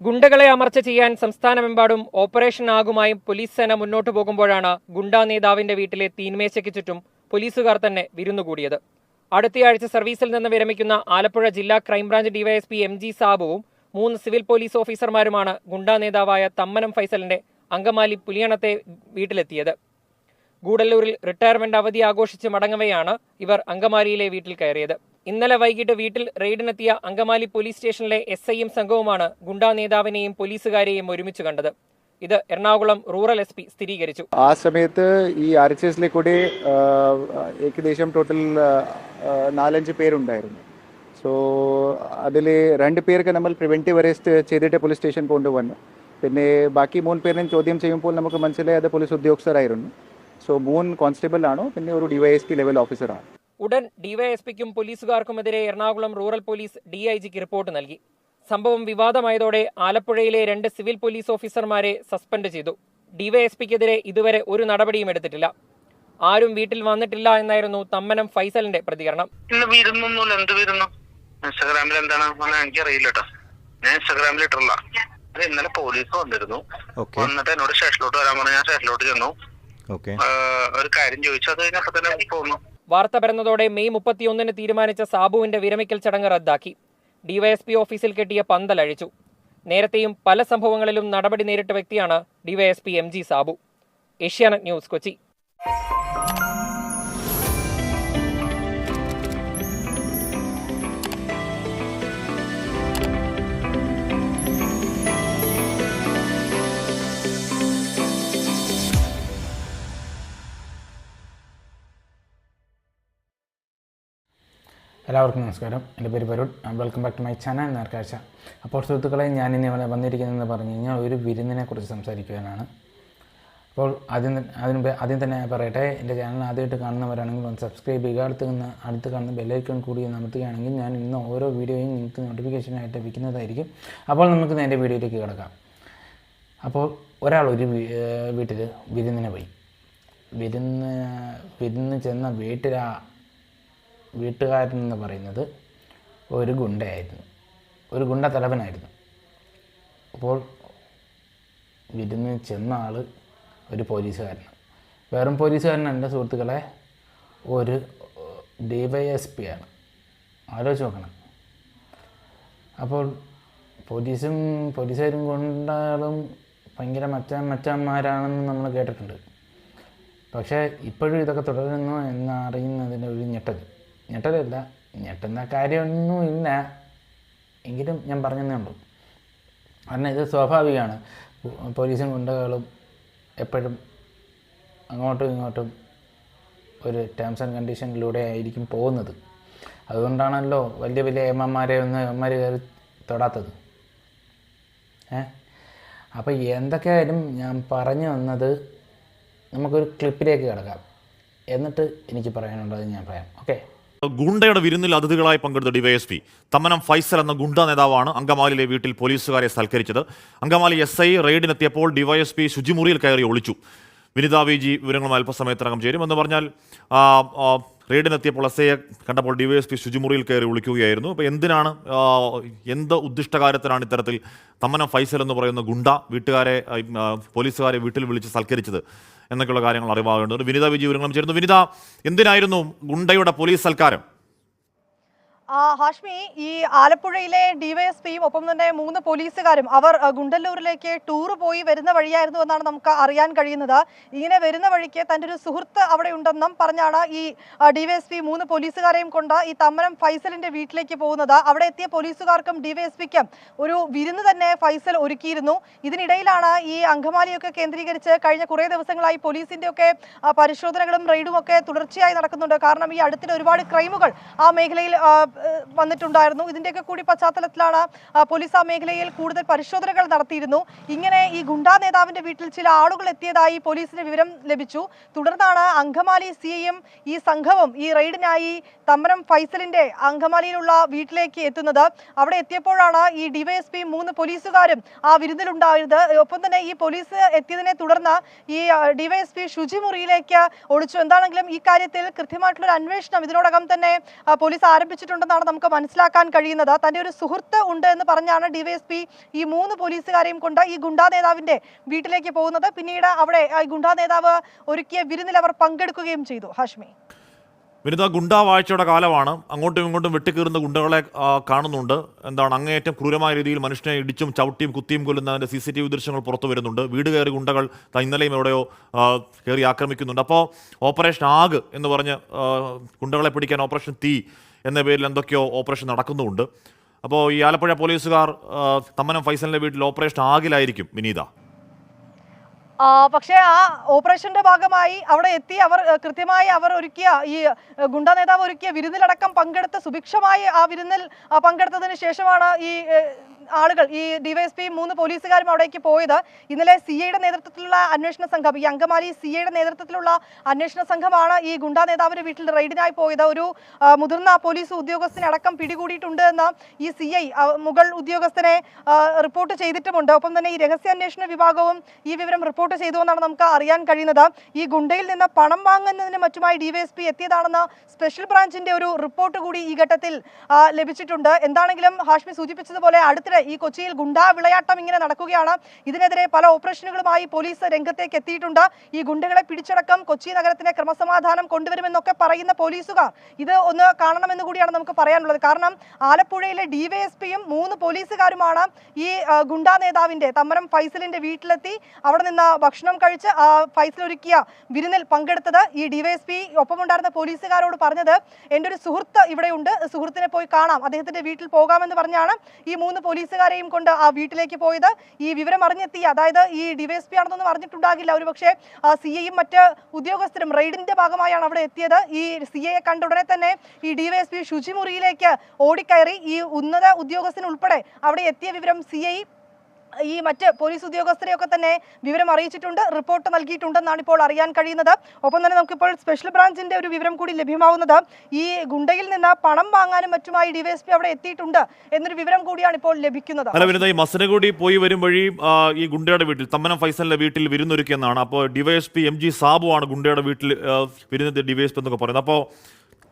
ഗുണ്ടകളെ അമർച്ച ചെയ്യാൻ സംസ്ഥാനമെമ്പാടും operation ആകുമായും police സേന മുന്നോട്ടു പോകുമ്പോഴാണ് ഗുണ്ടാ നേതാവിന്റെ വീട്ടിലെ തീന്മേശയ്ക്ക് ചുറ്റും പോലീസുകാർ തന്നെ വിരുന്നുകൂടിയത്. അടുത്തയാഴ്ച സർവീസിൽ നിന്ന് വിരമിക്കുന്ന ആലപ്പുഴ ജില്ലാ ക്രൈംബ്രാഞ്ച് ഡിവൈഎസ്പി MG സാബുവും 3 സിവിൽ പോലീസ് ഓഫീസർമാരുമാണ് ഗുണ്ടാ നേതാവായ തമ്മനം ഫൈസലിന്റെ അങ്കമാലി പുലിയണത്തെ വീട്ടിലെത്തിയത്. ഗൂഡല്ലൂരിൽ റിട്ടയർമെന്റ് അവധി ആഘോഷിച്ച് മടങ്ങവെയാണ് ഇവർ അങ്കമാലിയിലെ വീട്ടിൽ കയറിയത്. ഇന്നലെ വൈകിട്ട് വീട്ടിൽ റെയ്ഡിനെത്തിയ അങ്കമാലി പോലീസ് സ്റ്റേഷനിലെ SIയും സംഘവുമാണ് ഗുണ്ടാ നേതാവിനെയും പോലീസുകാരെയും ഒരുമിച്ച് കണ്ടത്. ഇത് എറണാകുളം റൂറൽ SP സ്ഥിരീകരിച്ചു. ആ സമയത്ത് ഈ RHSലെ കൂടി ഏകദേശം ടോട്ടൽ 4-5 പേരുണ്ടായിരുന്നു. സോ അതിൽ 2 പേർക്ക് നമ്മൾ പ്രിവെന്റീവ് അറസ്റ്റ് ചെയ്തിട്ട് പോലീസ് സ്റ്റേഷൻ കൊണ്ടുവന്നു. പിന്നെ ബാക്കി 3 പേരിനെ ചോദ്യം ചെയ്യുമ്പോൾ നമുക്ക് മനസ്സിലായി അത് പോലീസ് ഉദ്യോഗസ്ഥരായിരുന്നു. സോ 3 കോൺസ്റ്റബിൾ ആണോ, പിന്നെ ഒരു DYSP ലെവൽ ഓഫീസറാണ്. ഉടൻ ഡിവൈഎസ്പിക്കും പോലീസുകാർക്കുമെതിരെ എറണാകുളം റൂറൽ പോലീസ് DIGക്ക് റിപ്പോർട്ട് നൽകി. സംഭവം വിവാദമായതോടെ ആലപ്പുഴയിലെ 2 സിവിൽ പോലീസ് ഓഫീസർമാരെ സസ്പെൻഡ് ചെയ്തു. ഡിവൈഎസ്പിക്കെതിരെ ഇതുവരെ ഒരു നടപടിയും എടുത്തിട്ടില്ല. ആരും വീട്ടിൽ വന്നിട്ടില്ല എന്നായിരുന്നു തമ്മനം ഫൈസലിന്റെ പ്രതികരണം. ഇൻസ്റ്റാഗ്രാമിൽ എന്താണ് എനിക്കറിയില്ല കേട്ടോ. ഞാൻ ഇൻസ്റ്റാഗ്രാമിൽ ഇട്ടില്ല. ഇന്നലെ പോലീസ് വന്നിരുന്നു. വന്നിട്ട് എന്നോട് സ്റ്റേഷനിലോട്ട് വരാൻ പറഞ്ഞു. ഞാൻ സ്റ്റേഷനിലോട്ട് ചെന്നു. ഒരു കാര്യം ചോദിച്ചു. അത് കഴിഞ്ഞപ്പോ തന്നെ പോന്നു. വാർത്ത പരന്നതോടെ മെയ് 31 തീരുമാനിച്ച സാബുവിന്റെ വിരമിക്കൽ ചടങ്ങ് റദ്ദാക്കി. ഡിവൈഎസ്പി ഓഫീസിൽ കെട്ടിയ പന്തലഴിച്ചു. നേരത്തെയും പല സംഭവങ്ങളിലും നടപടി നേരിട്ട വ്യക്തിയാണ് ഡിവൈഎസ്പി MG സാബു. Asianet news, Kochi. എല്ലാവർക്കും നമസ്കാരം. എൻ്റെ പേര് Varun. Welcome back to my channel Nerkazhcha. അപ്പോൾ സുഹൃത്തുക്കളെ, ഞാനിന്ന് ഇവിടെ വന്നിരിക്കുന്നതെന്ന് പറഞ്ഞു കഴിഞ്ഞാൽ ഒരു വിരുന്നിനെ കുറിച്ച് സംസാരിക്കുവാനാണ്. അപ്പോൾ ആദ്യം തന്നെ പറയട്ടെ, എൻ്റെ ചാനൽ ആദ്യമായിട്ട് കാണുന്നവരാണെങ്കിൽ ഒന്ന് സബ്സ്ക്രൈബ് ചെയ്യുക. അടുത്ത് കാണുന്ന ബെല്ലൈക്കൺ കൂടി അമർത്തുകയാണെങ്കിൽ ഞാൻ ഇന്ന് ഓരോ വീഡിയോയും നിങ്ങൾക്ക് നോട്ടിഫിക്കേഷനായിട്ട് ലഭിക്കുന്നതായിരിക്കും. അപ്പോൾ നമുക്ക് നേരെ വീഡിയോയിലേക്ക് കിടക്കാം. അപ്പോൾ ഒരാൾ ഒരു വീട്ടിൽ വിരുന്നിനെ പോയി. വിരുന്ന് ചെന്ന വീട്ടുകാരൻ എന്ന് പറയുന്നത് ഒരു ഗുണ്ടയായിരുന്നു, ഒരു ഗുണ്ട തലവനായിരുന്നു. അപ്പോൾ വിരുന്ന് ചെന്ന ആൾ ഒരു പോലീസുകാരനാണ്. വെറും പോലീസുകാരനല്ല സുഹൃത്തുക്കളെ, ഒരു DYSP ആണ്. ആലോചിച്ച് നോക്കണം. അപ്പോൾ പോലീസുകാരും ഗുണ്ടകളും ഭയങ്കര മച്ചാന്മാരാണെന്ന് നമ്മൾ കേട്ടിട്ടുണ്ട്. പക്ഷേ ഇപ്പോഴും ഇതൊക്കെ തുടരുന്നു എന്നറിയുന്നതിൻ്റെ ഒരു ഞെട്ടുന്ന കാര്യമൊന്നുമില്ല, എങ്കിലും ഞാൻ പറഞ്ഞതേ ഉള്ളൂ. കാരണം ഇത് സ്വാഭാവികമാണ്. പോലീസും ഗുണ്ടകളും എപ്പോഴും അങ്ങോട്ടും ഇങ്ങോട്ടും ഒരു ടേംസ് ആൻഡ് കണ്ടീഷനിലൂടെ ആയിരിക്കും പോകുന്നത്. അതുകൊണ്ടാണല്ലോ വലിയ ഏമ്മമാരെ അമ്മമാർ കയറി തൊടാത്തത്. അപ്പോൾ എന്തൊക്കെയായാലും ഞാൻ പറഞ്ഞു വന്നത്, നമുക്കൊരു ക്ലിപ്പിലേക്ക് കിടക്കാം. എന്നിട്ട് എനിക്ക് പറയാനുള്ളത് ഞാൻ പറയാം. ഓക്കെ. ഗുണ്ടയുടെ വിരുന്നിൽ അതിഥികളായി പങ്കെടുത്ത DYSP തമ്മനം ഫൈസൽ എന്ന ഗുണ്ട നേതാവാണ് അങ്കമാലിയിലെ വീട്ടിൽ പോലീസുകാരെ സൽക്കരിച്ചത്. അങ്കമാലി SI റെയ്ഡിനെത്തിയപ്പോൾ DYSP ശുചിമുറിയിൽ കയറി ഒളിച്ചു. വിനിതാ VG വിവരങ്ങളുമായി അല്പസമയത്തിനകം ചേരും. എന്ന് പറഞ്ഞാൽ റെയ്ഡിനെത്തിയപ്പോൾ SIയെ കണ്ടപ്പോൾ DYSP ശുചിമുറിയിൽ കയറി ഒളിക്കുകയായിരുന്നു. അപ്പോൾ എന്ത് ഉദ്ദിഷ്ടകാര്യത്തിനാണ് ഇത്തരത്തിൽ തമ്മനം ഫൈസൽ എന്ന് പറയുന്ന ഗുണ്ട പോലീസുകാരെ വീട്ടിൽ വിളിച്ച് സൽക്കരിച്ചത് എന്നൊക്കെയുള്ള കാര്യങ്ങൾ അറിവാകേണ്ടത്. വിനിത VG വിവരങ്ങളും ചേരുന്നു. വിനിത, എന്തിനായിരുന്നു ഗുണ്ടയുടെ പോലീസ് സൽക്കാരം? ഹാഷ്മി, ഈ ആലപ്പുഴയിലെ DYSPയും ഒപ്പം തന്നെ 3 പോലീസുകാരും അവർ ഗുണ്ടല്ലൂരിലേക്ക് ടൂർ പോയി വരുന്ന വഴിയായിരുന്നു എന്നാണ് നമുക്ക് അറിയാൻ കഴിയുന്നത്. ഇങ്ങനെ വരുന്ന വഴിക്ക് തൻ്റെ ഒരു സുഹൃത്ത് അവിടെ ഉണ്ടെന്നും പറഞ്ഞാണ് ഈ DYSP 3 പോലീസുകാരെയും കൊണ്ട് ഈ തമ്മനം ഫൈസലിന്റെ വീട്ടിലേക്ക് പോകുന്നത്. അവിടെ എത്തിയ പോലീസുകാർക്കും DYSPക്കും ഒരു വിരുന്ന് തന്നെ ഫൈസൽ ഒരുക്കിയിരുന്നു. ഇതിനിടയിലാണ് ഈ അങ്കമാലിയൊക്കെ കേന്ദ്രീകരിച്ച് കഴിഞ്ഞ കുറേ ദിവസങ്ങളായി പോലീസിന്റെ ഒക്കെ പരിശോധനകളും റെയ്ഡും ഒക്കെ തുടർച്ചയായി നടക്കുന്നുണ്ട്. കാരണം ഈ അടുത്തിടെ ഒരുപാട് ക്രൈമുകൾ ആ മേഖലയിൽ വന്നിട്ടുണ്ടായിരുന്നു. ഇതിന്റെയൊക്കെ കൂടി പശ്ചാത്തലത്തിലാണ് പോലീസ് ആ മേഖലയിൽ കൂടുതൽ പരിശോധനകൾ നടത്തിയിരുന്നു. ഇങ്ങനെ ഈ ഗുണ്ടാ നേതാവിന്റെ വീട്ടിൽ ചില ആളുകൾ എത്തിയതായി പോലീസിന് വിവരം ലഭിച്ചു. തുടർന്നാണ് അങ്കമാലി CIയും ഈ സംഘവും ഈ റെയ്ഡിനായി തമ്മനം ഫൈസലിന്റെ അങ്കമാലിയിലുള്ള വീട്ടിലേക്ക് എത്തുന്നത്. അവിടെ എത്തിയപ്പോഴാണ് ഈ DYSP 3 പോലീസുകാരും ആ വിരുന്നിലുണ്ടായത്. ഒപ്പം തന്നെ ഈ പോലീസ് എത്തിയതിനെ തുടർന്ന് ഈ DYSP ശുചിമുറിയിലേക്ക് ഒളിച്ചു. എന്താണെങ്കിലും ഈ കാര്യത്തിൽ കൃത്യമായിട്ടുള്ള ഒരു അന്വേഷണം ഇതിനോടകം തന്നെ പോലീസ് ആരംഭിച്ചിട്ടുണ്ടെന്ന് ഉണ്ടെന്നാണ് നമുക്ക് മനസ്സിലാക്കാൻ കഴിയുന്നത്. തന്റെ ഒരു സുഹൃത്ത് ഉണ്ട് എന്ന് പറഞ്ഞാണ് ഡിവൈഎസ്പി ഈ 3 പോലീസുകാരെയും കൊണ്ട് ഈ ഗുണ്ടാ നേതാവിന്റെ വീട്ടിലേക്ക് പോകുന്നത്. പിന്നീട് അവിടെ ഗുണ്ടാ നേതാവ് ഒരുക്കിയ വിരുന്നിൽ അവർ പങ്കെടുക്കുകയും ചെയ്തു. ഹാഷ്മി, വിനിത, ഗുണ്ടാ വാഴ്ചയുടെ കാലമാണ്. അങ്ങോട്ടും ഇങ്ങോട്ടും വെട്ടിക്കീറുന്ന ഗുണ്ടകളെ കാണുന്നുണ്ട്. എന്താണ്, അങ്ങേയറ്റം ക്രൂരമായ രീതിയിൽ മനുഷ്യനെ ഇടിച്ചും ചവിട്ടിയും കുത്തിയും കൊല്ലുന്നതിൻ്റെ CCTV ദൃശ്യങ്ങൾ പുറത്തു വരുന്നുണ്ട്. വീട് കയറി ഗുണ്ടകൾ ഇന്നലെയും എവിടെയോ കയറി ആക്രമിക്കുന്നുണ്ട്. അപ്പോൾ ഓപ്പറേഷൻ ആഗ് എന്ന് പറഞ്ഞ് ഗുണ്ടകളെ പിടിക്കാൻ ഓപ്പറേഷൻ തീ എന്ന പേരിൽ എന്തൊക്കെയോ ഓപ്പറേഷൻ നടക്കുന്നുമുണ്ട്. അപ്പോൾ ഈ ആലപ്പുഴ പോലീസുകാർ തമ്മനം ഫൈസലിൻ്റെ വീട്ടിൽ ഓപ്പറേഷൻ ആഗിലായിരിക്കും വിനീത. പക്ഷേ ആ ഓപ്പറേഷന്റെ ഭാഗമായി അവിടെ എത്തി അവർ കൃത്യമായി അവർ ഒരുക്കിയ ഈ ഗുണ്ടാ നേതാവ് ഒരുക്കിയ വിരുന്നിലടക്കം പങ്കെടുത്ത് സുഭിക്ഷമായി ആ വിരുന്നിൽ പങ്കെടുത്തതിന് ശേഷമാണ് ഈ ആളുകൾ, ഈ ഡിവൈഎസ്പി 3 പോലീസുകാരും അവിടേക്ക് പോയത്. ഇന്നലെ CIയുടെ നേതൃത്വത്തിലുള്ള അന്വേഷണ സംഘം, ഈ അങ്കമാലി CIയുടെ നേതൃത്വത്തിലുള്ള അന്വേഷണ സംഘമാണ് ഈ ഗുണ്ടാ നേതാവിന്റെ വീട്ടിൽ റെയ്ഡിനായി പോയത്. ഒരു മുതിർന്ന പോലീസ് ഉദ്യോഗസ്ഥനെ അടക്കം പിടികൂടിയിട്ടുണ്ട് എന്ന് ഈ CI മുകൾ ഉദ്യോഗസ്ഥനെ റിപ്പോർട്ട് ചെയ്തിട്ടുമുണ്ട്. ഒപ്പം തന്നെ ഈ രഹസ്യാന്വേഷണ വിഭാഗവും ഈ വിവരം റിപ്പോർട്ട് ചെയ്തുവെന്നാണ് നമുക്ക് അറിയാൻ കഴിയുന്നത്. ഈ ഗുണ്ടയിൽ നിന്ന് പണം വാങ്ങുന്നതിന് മറ്റുമായി ഡിവൈഎസ്പി എത്തിയതാണെന്ന് സ്പെഷ്യൽ ബ്രാഞ്ചിന്റെ ഒരു റിപ്പോർട്ട് കൂടി ഈ ഘട്ടത്തിൽ ലഭിച്ചിട്ടുണ്ട്. എന്താണെങ്കിലും ഹാഷ്മി സൂചിപ്പിച്ചതുപോലെ അടുത്തിടെ ഈ കൊച്ചിയിൽ ഗുണ്ടാ വിളയാട്ടം ഇങ്ങനെ നടക്കുകയാണ്. ഇതിനെതിരെ പല ഓപ്പറേഷനുകളുമായി പോലീസ് രംഗത്തേക്ക് എത്തിയിട്ടുണ്ട്. ഈ ഗുണ്ടകളെ പിടിച്ചടക്കം കൊച്ചി നഗരത്തിന് ക്രമസമാധാനം കൊണ്ടുവരുമെന്നൊക്കെ പറയുന്ന പോലീസുകാർ ഇത് ഒന്ന് കാണണമെന്ന് കൂടിയാണ് നമുക്ക് പറയാനുള്ളത്. കാരണം ആലപ്പുഴയിലെ ഡിവൈഎസ്പിയും 3 പോലീസുകാരുമാണ് ഈ ഗുണ്ടാ നേതാവിന്റെ തമ്മനം ഫൈസലിന്റെ വീട്ടിലെത്തി അവിടെ നിന്ന് ഭക്ഷണം കഴിച്ച് ഫൈസൽ ഒരുക്കിയ വിരുന്നിൽ പങ്കെടുത്തത്. ഈ ഡിവൈഎസ്പി ഒപ്പമുണ്ടായിരുന്ന പോലീസുകാരോട് പറഞ്ഞത്, എൻ്റെ ഒരു സുഹൃത്ത് ഇവിടെയുണ്ട്, സുഹൃത്തിനെ പോയി കാണാം, അദ്ദേഹത്തിന്റെ വീട്ടിൽ പോകാമെന്ന് പറഞ്ഞാണ് ഈ 3 പോലീസുകാരെയും കൊണ്ട് ആ വീട്ടിലേക്ക് പോയത്. ഈ വിവരം അറിഞ്ഞെത്തി, അതായത് ഈ ഡിവൈഎസ്പി ആണെന്നൊന്നും അറിഞ്ഞിട്ടുണ്ടാകില്ല ഒരുപക്ഷെ CIയും മറ്റ് ഉദ്യോഗസ്ഥരും റെയ്ഡിന്റെ ഭാഗമായാണ് അവിടെ എത്തിയത്. ഈ CIയെ കണ്ട ഉടനെ തന്നെ ഈ ഡിവൈഎസ്പി ശുചിമുറിയിലേക്ക് ഓടിക്കയറി. ഈ ഉന്നത ഉദ്യോഗസ്ഥനുൾപ്പെടെ അവിടെ എത്തിയ വിവരം CI ഈ മറ്റ് പോലീസ് ഉദ്യോഗസ്ഥരെയൊക്കെ തന്നെ വിവരം അറിയിച്ചിട്ടുണ്ട്, റിപ്പോർട്ട് നൽകിയിട്ടുണ്ടെന്നാണ് ഇപ്പോൾ അറിയാൻ കഴിയുന്നത്. ഒപ്പം തന്നെ നമുക്കിപ്പോൾ സ്പെഷ്യൽ ബ്രാഞ്ചിന്റെ ഒരു വിവരം കൂടി ലഭ്യമാവുന്നത്, ഈ ഗുണ്ടയിൽ നിന്ന് പണം വാങ്ങാനും മറ്റുമായി ഡിവൈഎസ്പി അവിടെ എത്തിയിട്ടുണ്ട് എന്നൊരു വിവരം കൂടിയാണ് ഇപ്പോൾ ലഭിക്കുന്നത്. ഈ മസനഗുഡി പോയി വരും വഴി ഈ ഗുണ്ടയുടെ വീട്ടിൽ, തമ്മനം ഫൈസലിന്റെ വീട്ടിൽ വിരുന്നൊരുക്കിയെന്നാണ്. അപ്പോൾ ഡിവൈഎസ്പി MG സാബു ആണ് ഗുണ്ടയുടെ വീട്ടിൽ വിരുന്നത് ഡിവൈഎസ്പി എന്നൊക്കെ പറയുന്നത്. അപ്പോൾ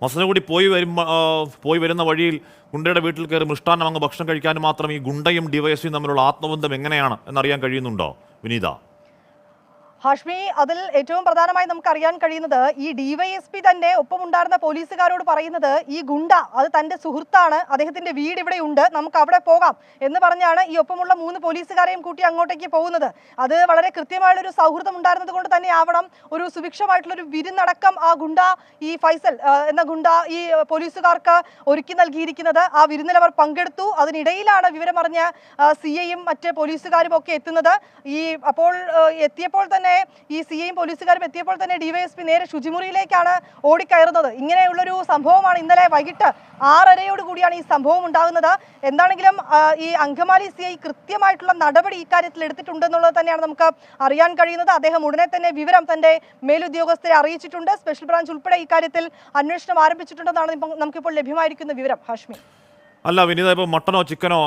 മസനഗുഡി പോയി വരുന്ന വഴിയിൽ ഗുണ്ടയുടെ വീട്ടിൽ കയറി മൃഷ്ടാന്നം അങ്ങ് ഭക്ഷണം കഴിക്കാനും മാത്രം ഈ ഗുണ്ടയും ഡിവൈഎസ്പിയും തമ്മിലുള്ള ആത്മബന്ധം എങ്ങനെയാണ് എന്നറിയാൻ കഴിയുന്നുണ്ടോ വിനീത? ഹാഷ്മി, അതിൽ ഏറ്റവും പ്രധാനമായി നമുക്ക് അറിയാൻ കഴിയുന്നത്, ഈ ഡിവൈഎസ്പി തന്നെ ഒപ്പമുണ്ടായിരുന്ന പോലീസുകാരോട് പറയുന്നത്, ഈ ഗുണ്ട അത് തന്റെ സുഹൃത്താണ്, അദ്ദേഹത്തിന്റെ വീട് ഇവിടെ ഉണ്ട്, നമുക്ക് അവിടെ പോകാം എന്ന് പറഞ്ഞാണ് ഈ ഒപ്പമുള്ള 3 പോലീസുകാരെയും കൂട്ടി അങ്ങോട്ടേക്ക് പോകുന്നത്. അത് വളരെ കൃത്യമായുള്ളൊരു സൗഹൃദം ഉണ്ടായിരുന്നത് കൊണ്ട് തന്നെ ആവണം ഒരു സുഭിക്ഷമായിട്ടുള്ളൊരു വിരുന്നടക്കം ആ ഗുണ്ട, ഈ ഫൈസൽ എന്ന ഗുണ്ട ഈ പോലീസുകാർക്ക് ഒരുക്കി നൽകിയിരിക്കുന്നത്. ആ വിരുന്നിൽ അവർ പങ്കെടുത്തു. അതിനിടയിലാണ് വിവരമറിഞ്ഞ CIയും മറ്റ് പോലീസുകാരും ഒക്കെ എത്തുന്നത്. അപ്പോൾ എത്തിയപ്പോൾ തന്നെ ഈ CIയും പോലീസുകാരും എത്തിയപ്പോൾ തന്നെ ഡിവൈഎസ്പി നേരെ ശുചിമുറിയിലേക്കാണ് ഓടിക്കയറുന്നത്. ഇങ്ങനെയുള്ളൊരു സംഭവമാണ് ഇന്നലെ വൈകിട്ട് 6:30 കൂടിയാണ് ഈ സംഭവം ഉണ്ടാകുന്നത്. എന്താണെങ്കിലും ഈ അങ്കമാലി CI കൃത്യമായിട്ടുള്ള നടപടി ഇക്കാര്യത്തിൽ എടുത്തിട്ടുണ്ടെന്നുള്ളത് തന്നെയാണ് നമുക്ക് അറിയാൻ കഴിയുന്നത്. അദ്ദേഹം ഉടനെ തന്നെ വിവരം തന്റെ മേലുദ്യോഗസ്ഥരെ അറിയിച്ചിട്ടുണ്ട്. സ്പെഷ്യൽ ബ്രാഞ്ച് ഉൾപ്പെടെ ഇക്കാര്യത്തിൽ അന്വേഷണം ആരംഭിച്ചിട്ടുണ്ടെന്നാണ് നമുക്കിപ്പോൾ ലഭ്യമായിരിക്കുന്ന വിവരം. ഹാഷ്മി, അല്ല വിനീത, ഇപ്പോൾ മട്ടനോ ചിക്കനോ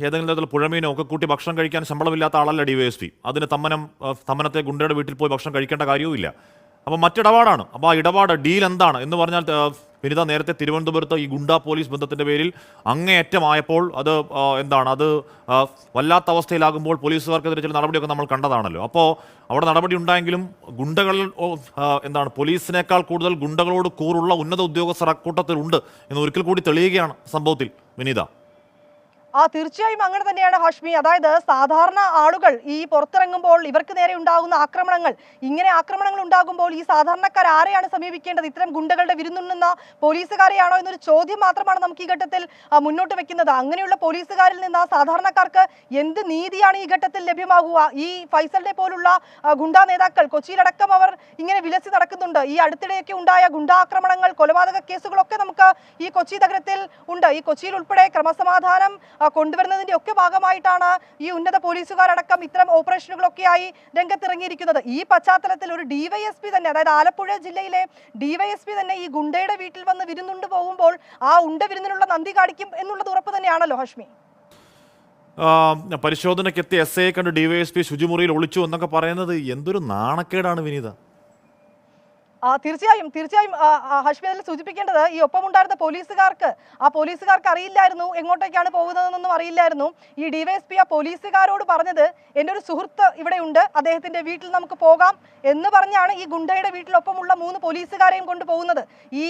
ഏതെങ്കിലും തരത്തിൽ പുഴമീനോ ഒക്കെ കൂട്ടി ഭക്ഷണം കഴിക്കാൻ ശമ്പളമില്ലാത്ത ആളല്ല ഡിവൈഎസ്പി. അതിന് തമ്മനത്തെ ഗുണ്ടയുടെ വീട്ടിൽ പോയി ഭക്ഷണം കഴിക്കേണ്ട കാര്യവുമില്ല. അപ്പോൾ മറ്റിടപാടാണ്. അപ്പോൾ ആ ഇടപാട് ഡീൽ എന്താണ് എന്ന് പറഞ്ഞാൽ വിനിത, നേരത്തെ തിരുവനന്തപുരത്ത് ഈ ഗുണ്ട പോലീസ് ബന്ധത്തിൻ്റെ പേരിൽ അങ്ങേയറ്റമായപ്പോൾ അത് എന്താണ്, അത് വല്ലാത്ത അവസ്ഥയിലാകുമ്പോൾ പോലീസുകാർക്കെതിരെ ചില നടപടിയൊക്കെ നമ്മൾ കണ്ടതാണല്ലോ. അപ്പോൾ അവിടെ നടപടി ഉണ്ടായെങ്കിലും ഗുണ്ടകൾ എന്താണ്, പോലീസിനേക്കാൾ കൂടുതൽ ഗുണ്ടകളോട് കൂറുള്ള ഉന്നത ഉദ്യോഗസ്ഥർ അക്കൂട്ടത്തിലുണ്ട് എന്ന് ഒരിക്കൽ കൂടി തെളിയുകയാണ് സംഭവത്തിൽ വിനീത. തീർച്ചയായും അങ്ങനെ തന്നെയാണ് ഹാഷ്മി. അതായത് സാധാരണ ആളുകൾ ഈ പുറത്തിറങ്ങുമ്പോൾ ഇവർക്ക് നേരെ ഉണ്ടാകുന്ന ആക്രമണങ്ങൾ, ഇങ്ങനെ ആക്രമണങ്ങൾ ഉണ്ടാകുമ്പോൾ ഈ സാധാരണക്കാർ ആരെയാണ് സമീപിക്കേണ്ടത്? ഇത്തരം ഗുണ്ടകളുടെ വിരുന്നുണ്ണുന്ന പോലീസുകാരെയാണോ എന്നൊരു ചോദ്യം മാത്രമാണ് നമുക്ക് ഈ ഘട്ടത്തിൽ മുന്നോട്ട് വെക്കുന്നത്. അങ്ങനെയുള്ള പോലീസുകാരിൽ നിന്ന് സാധാരണക്കാർക്ക് എന്ത് നീതിയാണ് ഈ ഘട്ടത്തിൽ ലഭ്യമാകുക? ഈ ഫൈസലിനെ പോലുള്ള ഗുണ്ടാ നേതാക്കൾ കൊച്ചിയിലടക്കം അവർ ഇങ്ങനെ വിലസി നടക്കുന്നുണ്ട്. ഈ അടുത്തിടെയൊക്കെ ഉണ്ടായ ഗുണ്ടാക്രമണങ്ങൾ, കൊലപാതക കേസുകളൊക്കെ നമുക്ക് ഈ കൊച്ചി നഗരത്തിൽ ഉണ്ട്. ഈ കൊച്ചിയിൽ ഉൾപ്പെടെ ക്രമസമാധാനം കൊണ്ടുവരുന്നതിന്റെ ഒക്കെ ഭാഗമായിട്ടാണ് ഈ ഉന്നത പോലീസുകാരടക്കം ഇത്തരം ഓപ്പറേഷനുകളൊക്കെയായി രംഗത്തിറങ്ങിയിരിക്കുന്നത്. ഈ പശ്ചാത്തലത്തിൽ ഒരു ഡിവൈഎസ്പി തന്നെ, അതായത് ആലപ്പുഴ ജില്ലയിലെ ഡിവൈഎസ്പി തന്നെ ഈ ഗുണ്ടയുടെ വീട്ടിൽ വന്ന് വിരുന്നുണ്ട് പോകുമ്പോൾ ആ ഉണ്ട വിരുന്നിനുള്ള നന്ദി കാണിക്കും എന്നുള്ളത് ഉറപ്പ് തന്നെയാണല്ലോ ഹാഷ്മി. പരിശോധനയ്ക്കെത്തിയ SIയെ കണ്ട് ഡിവൈഎസ്പി ശുചിമുറിയിൽ ഒളിച്ചു എന്നൊക്കെ പറയുന്നത് എന്തൊരു നാണക്കേടാണ് വിനീത. തീർച്ചയായും ഹഷ്മി അതിൽ സൂചിപ്പിക്കേണ്ടത് ഈ ഒപ്പമുണ്ടായിരുന്ന പോലീസുകാർക്ക് അറിയില്ലായിരുന്നു എങ്ങോട്ടേക്കാണ് പോകുന്നതെന്നൊന്നും അറിയില്ലായിരുന്നു. ഈ ഡിവൈഎസ്പി ആ പോലീസുകാരോട് പറഞ്ഞത് എൻ്റെ ഒരു സുഹൃത്ത് ഇവിടെ ഉണ്ട്, അദ്ദേഹത്തിന്റെ വീട്ടിൽ നമുക്ക് പോകാം എന്ന് പറഞ്ഞാണ് ഈ ഗുണ്ടയുടെ വീട്ടിലൊപ്പമുള്ള 3 പോലീസുകാരെയും കൊണ്ടുപോകുന്നത്. ഈ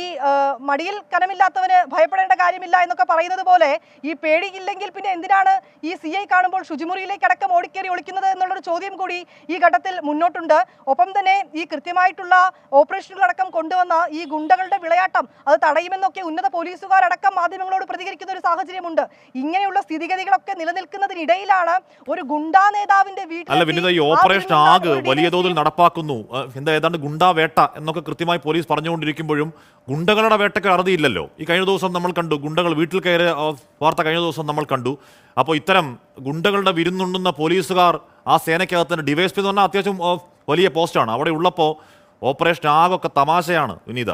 മടിയിൽ കനമില്ലാത്തവന് ഭയപ്പെടേണ്ട കാര്യമില്ല എന്നൊക്കെ പറയുന്നത് പോലെ ഈ പേടിയില്ലെങ്കിൽ പിന്നെ എന്തിനാണ് ഈ CI കാണുമ്പോൾ ശുചിമുറിയിലേക്ക് അടക്കം ഓടിക്കേറി ഒളിക്കുന്നത് എന്നുള്ളൊരു ചോദ്യം കൂടി ഈ ഘട്ടത്തിൽ മുന്നോട്ടുണ്ട്. ഒപ്പം തന്നെ ഈ കൃത്യമായിട്ടുള്ള ഓപ്പറേഷനുകളടക്കം കൊണ്ടുവന്ന ഈ ഗുണ്ടകളുടെ വിളയാട്ടം അത് തടയുമെന്നൊക്കെ ഉന്നത പോലീസുകാരടക്കം മാധ്യമങ്ങളോട് പ്രതികരിക്കുന്ന ഒരു സാഹചര്യമുണ്ട്. ഇങ്ങനെയുള്ള സ്ഥിതിഗതികളൊക്കെ നിലനിൽക്കുന്നതിനിടയിലാണ് ഒരു ഗുണ്ടാ നേതാവിന്റെ അല്ല വിനിത, ഈ ഓപ്പറേഷൻ ആഗ് വലിയ തോതിൽ നടപ്പാക്കുന്നു, ഏതാണ്ട് ഗുണ്ടാ വേട്ട എന്നൊക്കെ കൃത്യമായി പോലീസ് പറഞ്ഞുകൊണ്ടിരിക്കുമ്പോഴും ഗുണ്ടകളുടെ വേട്ടയ്ക്ക് അറുതിയില്ലല്ലോ. ഈ കഴിഞ്ഞ ദിവസം നമ്മൾ കണ്ടു ഗുണ്ടകൾ വീട്ടിൽ കയറിയ വാർത്ത കഴിഞ്ഞ ദിവസം നമ്മൾ കണ്ടു. അപ്പോൾ ഇത്തരം ഗുണ്ടകളുടെ വിരുന്നുണ്ണുന്ന പോലീസുകാർ ആ സേനയ്ക്കകത്തിന് ഡിവൈഎസ്പി എന്ന് പറഞ്ഞാൽ അത്യാവശ്യം വലിയ പോസ്റ്റാണ് അവിടെ ഉള്ളപ്പോൾ ഓപ്പറേഷൻ ആഗൊക്കെ തമാശയാണ് വിനീത.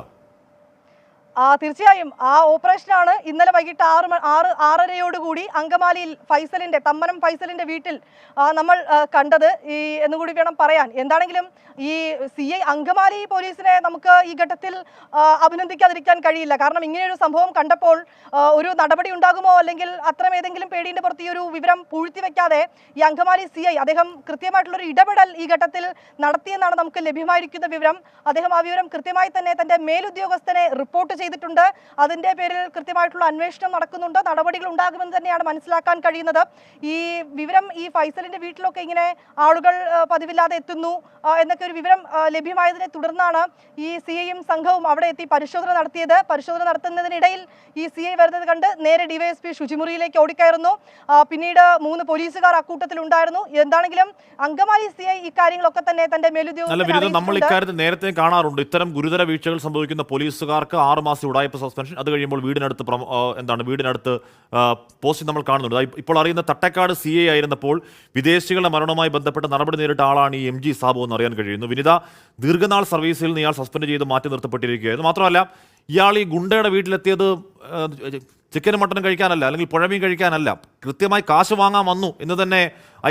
തീർച്ചയായും ആ ഓപ്പറേഷനാണ് ഇന്നലെ വൈകിട്ട് 6:30 അങ്കമാലിയിൽ തമ്മനം ഫൈസലിന്റെ വീട്ടിൽ നമ്മൾ കണ്ടത് എന്നുകൂടി വേണം പറയാൻ. എന്താണെങ്കിലും ഈ CI അങ്കമാലി പോലീസിനെ നമുക്ക് ഈ ഘട്ടത്തിൽ അഭിനന്ദിക്കാതിരിക്കാൻ കഴിയില്ല. കാരണം ഇങ്ങനെയൊരു സംഭവം കണ്ടപ്പോൾ ഒരു നടപടി ഉണ്ടാകുമോ അല്ലെങ്കിൽ അത്തരം ഏതെങ്കിലും പേടിയുടെ പുറത്ത് ഈ ഒരു വിവരം പൂഴ്ത്തിവെക്കാതെ ഈ അങ്കമാലി CI അദ്ദേഹം കൃത്യമായിട്ടുള്ളൊരു ഇടപെടൽ ഈ ഘട്ടത്തിൽ നടത്തിയെന്നാണ് നമുക്ക് ലഭ്യമായിരിക്കുന്ന വിവരം. അദ്ദേഹം ആ വിവരം കൃത്യമായി തന്നെ തന്റെ മേലുദ്യോഗസ്ഥനെ റിപ്പോർട്ട് ചെയ്തിട്ടുണ്ട്. അതിന്റെ പേരിൽ കൃത്യമായിട്ടുള്ള അന്വേഷണം നടക്കുന്നുണ്ട്, നടപടികൾ ഉണ്ടാകുമെന്ന് തന്നെയാണ് മനസ്സിലാക്കാൻ കഴിയുന്നത്. ഈ വിവരം ഈ ഫൈസലിന്റെ വീട്ടിലൊക്കെ ഇങ്ങനെ ആളുകൾ പതിവില്ലാതെ എത്തുന്നു എന്നൊക്കെ ഒരു വിവരം ലഭ്യമായതിനെ തുടർന്നാണ് ഈ CIയും സംഘവും അവിടെ എത്തി പരിശോധന നടത്തിയത്. പരിശോധന നടത്തുന്നതിനിടയിൽ ഈ CI വരുന്നത് കണ്ട് നേരെ ഡിവൈഎസ്പി ശുചിമുറിയിലേക്ക് ഓടിക്കയറുന്നു. പിന്നീട് 3 പോലീസുകാർ അക്കൂട്ടത്തിൽ ഉണ്ടായിരുന്നു. എന്താണെങ്കിലും അങ്കമാലി CI ഇക്കാര്യങ്ങളൊക്കെ തന്നെ തന്റെ മേലുദ്യോഗസ്ഥരെ നമ്മൾ ഇക്കാര്യത്തിൽ നേരത്തെ കാണാറുണ്ട്. ഇത്തരം ഗുരുതര വീഴ്ചകൾ സംഭവിക്കുന്ന പോലീസുകാർക്ക് 6 മാസം ഉടായ്പ സസ്പെൻഷൻ, അത് കഴിയുമ്പോൾ വീടിനടുത്ത് പോസ്റ്റ് നമ്മൾ കാണുന്നുണ്ട്. ഇപ്പോൾ അറിയുന്ന തട്ടേക്കാട് CI ആയിരുന്നപ്പോൾ വിദേശികളുടെ മരണവുമായി ബന്ധപ്പെട്ട നടപടി നേരിട്ട ആളാണ് ഈ MG സാബു എന്ന് അറിയാൻ കഴിയുന്നു. വിനിത, ദീർഘനാൾ സർവീസിൽ നിന്ന് ഇയാൾ സസ്പെൻഡ് ചെയ്ത് മാറ്റി നിർത്തപ്പെട്ടിരിക്കുകയായിരുന്നു. മാത്രമല്ല ഇയാൾ ഈ ഗുണ്ടയുടെ വീട്ടിലെത്തിയത് ചിക്കനും മട്ടനും കഴിക്കാനല്ല, അല്ലെങ്കിൽ പുഴമീൻ കഴിക്കാനല്ല, കൃത്യമായി കാശ് വാങ്ങാൻ വന്നു എന്ന് തന്നെ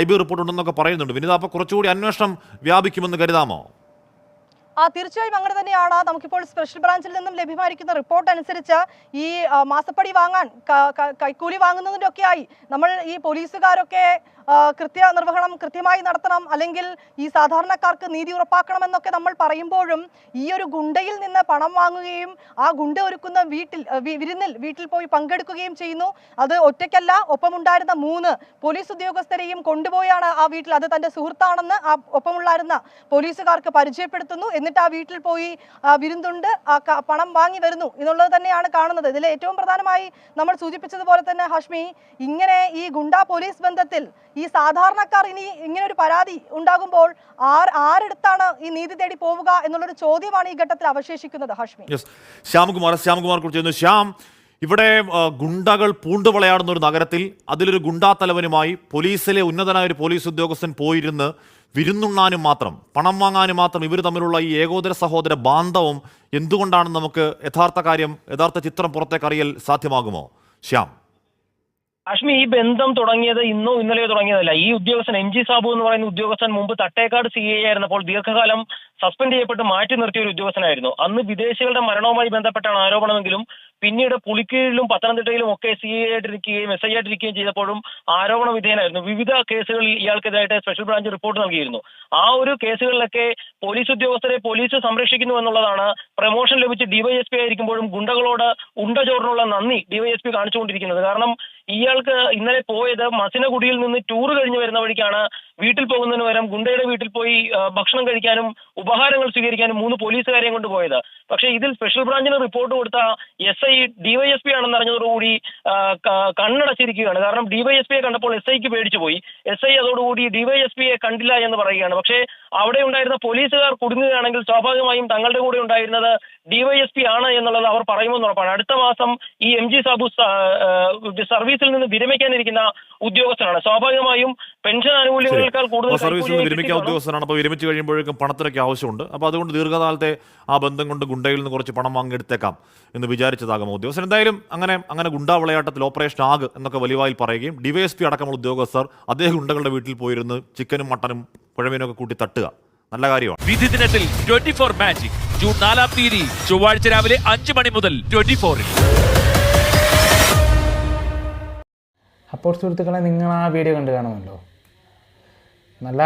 IB റിപ്പോർട്ട് ഉണ്ടെന്നൊക്കെ പറയുന്നുണ്ട്. വിനിത, അപ്പോൾ കുറച്ചുകൂടി അന്വേഷണം വ്യാപിക്കുമെന്ന് കരുതാമോ? തീർച്ചയായും അങ്ങനെ തന്നെയാണ്. നമുക്കിപ്പോൾ സ്പെഷ്യൽ ബ്രാഞ്ചിൽ നിന്നും ലഭ്യമായിരിക്കുന്ന റിപ്പോർട്ട് അനുസരിച്ച് ഈ മാസപ്പടി വാങ്ങാൻ കൈക്കൂലി വാങ്ങുന്നതിൻ്റെ ഒക്കെയായി നമ്മൾ ഈ പോലീസുകാരൊക്കെ കൃത്യനിർവഹണം കൃത്യമായി നടത്തണം, അല്ലെങ്കിൽ ഈ സാധാരണക്കാർക്ക് നീതി ഉറപ്പാക്കണമെന്നൊക്കെ നമ്മൾ പറയുമ്പോഴും ഈ ഒരു ഗുണ്ടയിൽ നിന്ന് പണം വാങ്ങുകയും ആ ഗുണ്ട ഒരുക്കുന്ന വീട്ടിൽ പോയി പങ്കെടുക്കുകയും ചെയ്യുന്നു. അത് ഒറ്റയ്ക്കല്ല, ഒപ്പമുണ്ടായിരുന്ന 3 പോലീസ് ഉദ്യോഗസ്ഥരെയും കൊണ്ടുപോയാണ് ആ വീട്ടിൽ, അത് തന്റെ സുഹൃത്താണെന്ന് ആ ഒപ്പമുണ്ടായിരുന്ന പോലീസുകാർക്ക് പരിചയപ്പെടുത്തുന്നു. എന്നിട്ട് ആ വീട്ടിൽ പോയി വിരുന്നുണ്ട് പണം വാങ്ങി വരുന്നു എന്നുള്ളത് തന്നെയാണ് കാണുന്നത്. ഇതിൽ ഏറ്റവും പ്രധാനമായി നമ്മൾ സൂചിപ്പിച്ചതുപോലെ തന്നെ ഹഷ്മി, ഇങ്ങനെ ഈ ഗുണ്ടാ പോലീസ് ബന്ധത്തിൽ ഈ സാധാരണക്കാർ ഇനി ഇങ്ങനെ ഒരു പരാതി ഉണ്ടാകുമ്പോൾ ആരെടുത്താണ് ഈ നീതി തേടി പോവുക എന്നുള്ളൊരു ചോദ്യമാണ് ഈ ഘട്ടത്തിൽ അവശേഷിക്കുന്നത്. ഹഷ്മി, ശ്യാംകുമാർ കുറിച്ച് ശ്യാം, ഇവിടെ ഗുണ്ടകൾ പൂണ്ടുവിളയാടുന്ന ഒരു നഗരത്തിൽ അതിലൊരു ഗുണ്ടാ തലവനുമായി പോലീസിലെ ഉന്നതനായ ഒരു പോലീസ് ഉദ്യോഗസ്ഥൻ പോയിരുന്ന് വിരുന്നുണ്ണാനും മാത്രം, പണം വാങ്ങാനും മാത്രം ഇവർ തമ്മിലുള്ള ഈ ഏകോദര സഹോദര ബാന്ധവം എന്തുകൊണ്ടാണെന്ന് നമുക്ക് യഥാർത്ഥ ചിത്രം പുറത്തേക്ക് അറിയൽ സാധ്യമാകുമോ ശ്യാം? അഷ്മി, ഈ ബന്ധം തുടങ്ങിയത് ഇന്നോ ഇന്നലെയോ തുടങ്ങിയതല്ല. ഈ ഉദ്യോഗസ്ഥൻ MG സാബു എന്ന് പറയുന്ന ഉദ്യോഗസ്ഥൻ മുമ്പ് തട്ടേക്കാട് CI ആയിരുന്നപ്പോൾ ദീർഘകാലം സസ്പെൻഡ് ചെയ്യപ്പെട്ട് മാറ്റി നിർത്തിയ ഒരു ഉദ്യോഗസ്ഥനായിരുന്നു. അന്ന് വിദേശികളുടെ മരണവുമായി ബന്ധപ്പെട്ടാണ് ആരോപണമെങ്കിലും പിന്നീട് പുളിക്കീഴിലും പത്തനംതിട്ടയിലും ഒക്കെ CI ആയിട്ടിരിക്കുകയും SI ആയിട്ടിരിക്കുകയും ചെയ്തപ്പോഴും ആരോപണ വിധേയനായിരുന്നു. വിവിധ കേസുകളിൽ ഇയാൾക്കെതിരായിട്ട് സ്പെഷ്യൽ ബ്രാഞ്ച് റിപ്പോർട്ട് നൽകിയിരുന്നു. ആ ഒരു കേസുകളിലൊക്കെ പോലീസ് ഉദ്യോഗസ്ഥരെ പോലീസ് സംരക്ഷിക്കുന്നു എന്നുള്ളതാണ് പ്രമോഷൻ ലഭിച്ച് DYSP ആയിരിക്കുമ്പോഴും ഗുണ്ടകളോട് ചോറിനുള്ള നന്ദി DYSP കാണിച്ചുകൊണ്ടിരിക്കുന്നത്. കാരണം ഇയാൾക്ക് ഇന്നലെ പോയത് മസിനഗുഡിയിൽ നിന്ന് ടൂർ കഴിഞ്ഞ് വരുന്ന വഴിക്കാണ് വീട്ടിൽ പോകുന്നതിന് പകരം ഗുണ്ടയുടെ വീട്ടിൽ പോയി ഭക്ഷണം കഴിക്കാനും ഉപഹാരങ്ങൾ സ്വീകരിക്കാനും 3 പോലീസുകാരെയും കൊണ്ടുപോയത്. പക്ഷേ ഇതിൽ സ്പെഷ്യൽ ബ്രാഞ്ചിന് റിപ്പോർട്ട് കൊടുത്ത SI DYSP ആണെന്ന് അറിഞ്ഞതോടുകൂടി കണ്ണടച്ചിരിക്കുകയാണ്. കാരണം DYSP യെ കണ്ടപ്പോൾ SIക്ക് പേടിച്ചുപോയി. SI അതോടുകൂടി DYSP യെ കണ്ടില്ല എന്ന് പറയുകയാണ്. പക്ഷേ അവിടെ ഉണ്ടായിരുന്ന പോലീസുകാർ കുടുങ്ങുകയാണെങ്കിൽ സ്വാഭാവികമായും തങ്ങളുടെ കൂടെ ഉണ്ടായിരുന്നത് DYSP ആണ് എന്നുള്ളത് അവർ പറയുമെന്ന് ഉറപ്പാണ്. അടുത്ത മാസം ഈ MG സാബു സർവീസിൽ നിന്ന് വിരമിക്കാനിരിക്കുന്ന ഉദ്യോഗസ്ഥനാണ്. സ്വാഭാവികമായും പെൻഷൻ ആനുകൂല്യങ്ങളെക്കാൾ കൂടുതൽ സർവീസിൽ നിന്ന് വിരമിക്കാൻ ഉദ്യോഗസ്ഥനാണ്. അപ്പോൾ വിരമിച്ചു കഴിയുമ്പോഴേക്കും പണത്തിനൊക്കെ ആവശ്യമുണ്ട്. അപ്പോൾ അതുകൊണ്ട് ദീർഘകാലത്തെ ആ ബന്ധം കൊണ്ട് ഗുണ്ടയിൽ നിന്ന് കുറച്ച് പണം വാങ്ങിയെടുത്തേക്കാം എന്ന് വിചാരിച്ചതാകും ഉദ്യോഗസ്ഥൻ. എന്തായാലും അങ്ങനെ ഗുണ്ടാ വിളയാട്ടത്തിൽ ഓപ്പറേഷൻ ആഗ് എന്നൊക്കെ വലിയവായിൽ പറയുകയും DYSP അടക്കമുള്ള ഉദ്യോഗസ്ഥർ അദ്ദേഹം ഗുണ്ടകളുടെ വീട്ടിൽ പോയിരുന്ന് ചിക്കനും മട്ടനും പുഴമീനൊക്കെ കൂട്ടി തട്ടുക, നല്ല കാര്യമാണ്. വിധി ദിനത്തിൽ 24 മാജിക് ജൂൺ 4-ാം തീയതി ചൊവ്വാഴ്ച രാവിലെ 5 മണി മുതൽ 24-ൽ. അപ്പോൾ സുഹൃത്തുക്കളെ, നിങ്ങൾ ആ വീഡിയോ കണ്ടു കാണുമല്ലോ. നല്ല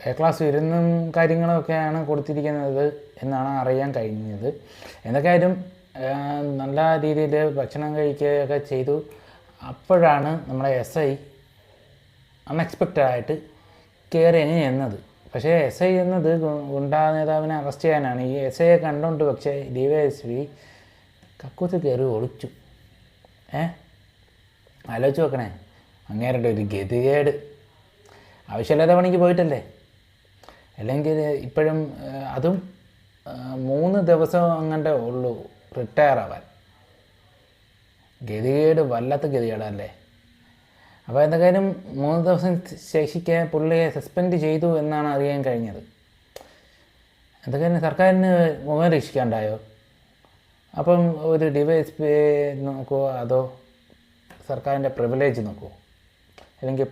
എ ക്ലാസ് വിരുന്നും കാര്യങ്ങളൊക്കെയാണ് കൊടുത്തിരിക്കുന്നത് എന്നാണ് അറിയാൻ കഴിഞ്ഞത്. എന്തൊക്കെയായാലും നല്ല രീതിയിൽ ഭക്ഷണം കഴിക്കുകയൊക്കെ ചെയ്തു. അപ്പോഴാണ് നമ്മുടെ SI അൺഎക്സ്പെക്റ്റഡായിട്ട് കയറി എന്നത്. പക്ഷേ SI എന്നത് ഗുണ്ടാ നേതാവിനെ അറസ്റ്റ് ചെയ്യാനാണ്. ഈ SIയെ കണ്ടുകൊണ്ട് പക്ഷേ DYSP കക്കൂത്ത് കയറി ഒളിച്ചു. ആലോചിച്ച് നോക്കണേ, അങ്ങേരുടെ ഒരു ഗതികേട്. ആവശ്യമില്ലാത്ത പണിക്ക് പോയിട്ടല്ലേ. അല്ലെങ്കിൽ ഇപ്പോഴും അതും 3 ദിവസം അങ്ങോട്ടേ ഉള്ളൂ റിട്ടയർ ആവാൻ. ഗതികേട് വല്ലാത്ത ഗതികേടല്ലേ. അപ്പോൾ എന്തൊക്കെയായാലും 3 ദിവസം ശേഷിക്ക് പുള്ളിയെ സസ്പെൻഡ് ചെയ്തു എന്നാണ് അറിയാൻ കഴിഞ്ഞത്. എന്തൊക്കെയായാലും സർക്കാരിന് മുഖം രക്ഷിക്കാണ്ടായോ? അപ്പം ഒരു DYSP നോക്കുമോ, അതോ സർക്കാരിൻ്റെ പ്രിവിലേജ് നോക്കുമോ, അല്ലെങ്കിൽ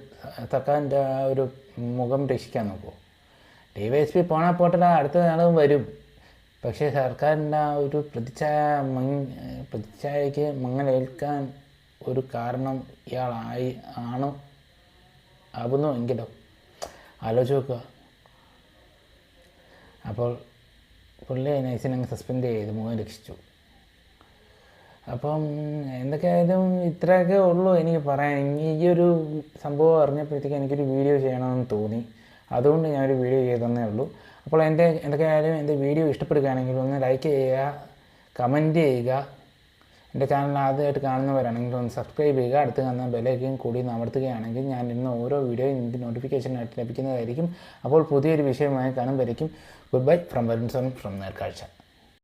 സർക്കാരിൻ്റെ ഒരു മുഖം രക്ഷിക്കാൻ നോക്കുമോ? DYSP പോണാൽ പോട്ടല, അടുത്ത നാളും വരും. പക്ഷേ സർക്കാരിൻ്റെ ആ ഒരു പ്രതിച്ഛായയ്ക്ക് മങ്ങലേൽക്കാൻ ഒരു കാരണം ആവുന്നു എങ്കിലോ ആലോചിച്ച് നോക്കുക. അപ്പോൾ പുള്ളിയെ നൈസിനങ്ങ് സസ്പെൻഡ് ചെയ്ത് മുഖം രക്ഷിച്ചു. അപ്പം എന്തൊക്കെയായാലും ഇത്രയൊക്കെ ഉള്ളൂ എനിക്ക് പറയാൻ. ഈ ഒരു സംഭവം അറിഞ്ഞപ്പോഴത്തേക്ക് എനിക്കൊരു വീഡിയോ ചെയ്യണമെന്ന് തോന്നി. അതുകൊണ്ട് ഞാനൊരു വീഡിയോ ചെയ്തതന്നേ ഉള്ളൂ. അപ്പോൾ എന്തൊക്കെയായാലും എൻ്റെ വീഡിയോ ഇഷ്ടപ്പെടുകയാണെങ്കിൽ ഒന്ന് ലൈക്ക് ചെയ്യുക, കമൻറ്റ് ചെയ്യുക. എൻ്റെ ചാനൽ ആദ്യമായിട്ട് കാണുന്നവരാണെങ്കിൽ ഒന്ന് സബ്സ്ക്രൈബ് ചെയ്യുക. അടുത്ത് കാണുന്ന ബെല്ലൈക്കൻ കൂടി അമർത്തുകയാണെങ്കിൽ ഞാൻ ഇന്ന് ഓരോ വീഡിയോയും എനിക്ക് നോട്ടിഫിക്കേഷനായിട്ട് ലഭിക്കുന്നതായിരിക്കും. അപ്പോൾ പുതിയൊരു വിഷയമായി കാണുമ്പോഴേക്കും good bye from Varun son from നേർക്കാഴ്ച.